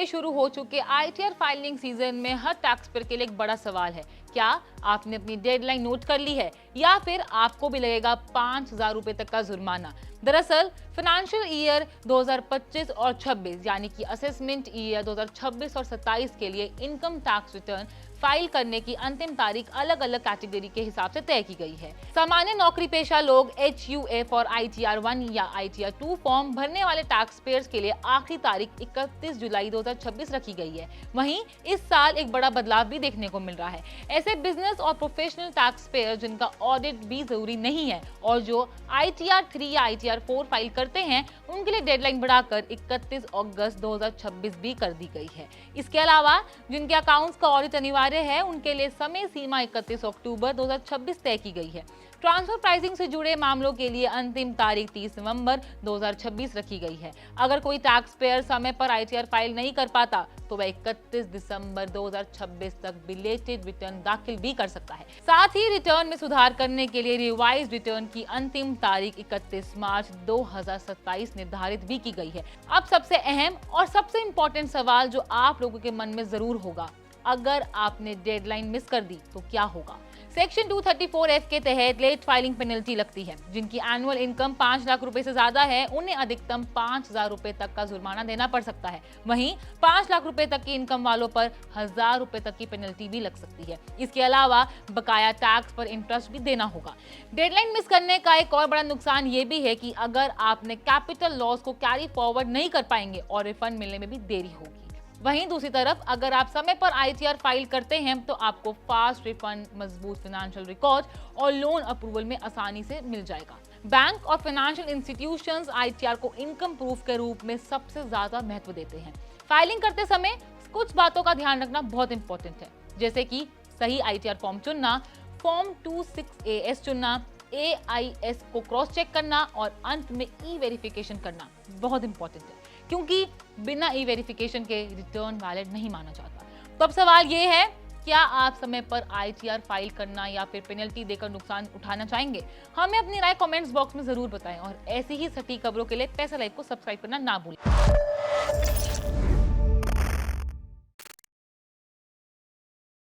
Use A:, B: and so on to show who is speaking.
A: से शुरू हो चुके आईटीआर फाइलिंग सीजन में हर टैक्स पेयर के लिए एक बड़ा सवाल है, क्या आपने अपनी डेडलाइन नोट कर ली है या फिर आपको भी लगेगा 5,000 रुपए तक का जुर्माना। दरअसल फाइनेंशियल ईयर 2025 और 26 यानी कि असेसमेंट ईयर 2026 और 27 के लिए इनकम टैक्स रिटर्न फाइल करने की अंतिम तारीख अलग अलग कैटेगरी के हिसाब से तय की गई है। सामान्य नौकरी पेशा लोग HUF और ITR 1 या ITR 2 फॉर्म भरने वाले टैक्स पेयर्स के लिए आखिरी तारीख 31 जुलाई 2026 रखी गई है। वहीं इस साल एक बड़ा बदलाव भी देखने को मिल रहा है। ऐसे बिजनेस और प्रोफेशनल टैक्स पेयर जिनका ऑडिट भी जरूरी नहीं है और जो ITR 3 या ITR 4 फाइल करते हैं, उनके लिए डेडलाइन बढ़ाकर 31 अगस्त 2026 भी कर दी गई है। इसके अलावा जिनके अकाउंट्स का ऑडिट अनिवार्य है, उनके लिए समय सीमा 31 अक्टूबर 2026 तय की गई है। ट्रांसफर प्राइसिंग से जुड़े मामलों के लिए अंतिम तारीख 30 नवंबर 2026 रखी गई है। अगर कोई टैक्स पेयर समय पर ITR फाइल नहीं कर पाता तो वह 31 दिसंबर 2026 तक बिलेटेड रिटर्न दाखिल भी कर सकता है। साथ ही रिटर्न में सुधार करने के लिए रिवाइज रिटर्न की अंतिम तारीख 31 मार्च 2027 निर्धारित भी की गई है। अब सबसे अहम और सबसे इम्पोर्टेंट सवाल जो आप लोगों के मन में जरूर होगा, अगर आपने डेडलाइन मिस कर दी तो क्या होगा। सेक्शन 234F के तहत लेट फाइलिंग पेनल्टी लगती है। जिनकी एनुअल इनकम 5 लाख रुपए से ज्यादा है, उन्हें अधिकतम 5,000 रुपए तक का जुर्माना देना पड़ सकता है। वहीं 5 लाख रुपए तक की इनकम वालों पर 1,000 रुपए तक की पेनल्टी भी लग सकती है। इसके अलावा बकाया टैक्स पर इंटरेस्ट भी देना होगा। डेडलाइन मिस करने का एक और बड़ा नुकसान ये भी है कि अगर आपने कैपिटल लॉस को कैरी फॉरवर्ड नहीं कर पाएंगे और रिफंड मिलने में भी देरी होगी। वहीं दूसरी तरफ अगर आप समय पर ITR फाइल करते हैं तो आपको फास्ट रिफंड, मजबूत फाइनेंशियल रिकॉर्ड और लोन अप्रूवल में आसानी से मिल जाएगा। बैंक और फाइनेंशियल इंस्टीट्यूशंस ITR को इनकम प्रूफ के रूप में सबसे ज्यादा महत्व देते हैं। फाइलिंग करते समय कुछ बातों का ध्यान रखना बहुत इंपॉर्टेंट है, जैसे कि सही ITR फॉर्म चुनना, फॉर्म 26AS चुनना, AIS को क्रॉस चेक करना और अंत में ई-वेरिफिकेशन करना बहुत इंपॉर्टेंट है, क्योंकि बिना ई-वेरिफिकेशन के रिटर्न वैलिड नहीं माना जाता। तो अब सवाल ये है, क्या आप समय पर ITR फाइल करना या फिर पेनल्टी देकर नुकसान उठाना चाहेंगे? हमें अपनी राय कमेंट्स बॉक्स में जरूर बताएं और ऐसी ही सटीक खबरों के लिए पैसा लाइव को सब्सक्राइब करना ना भूलें।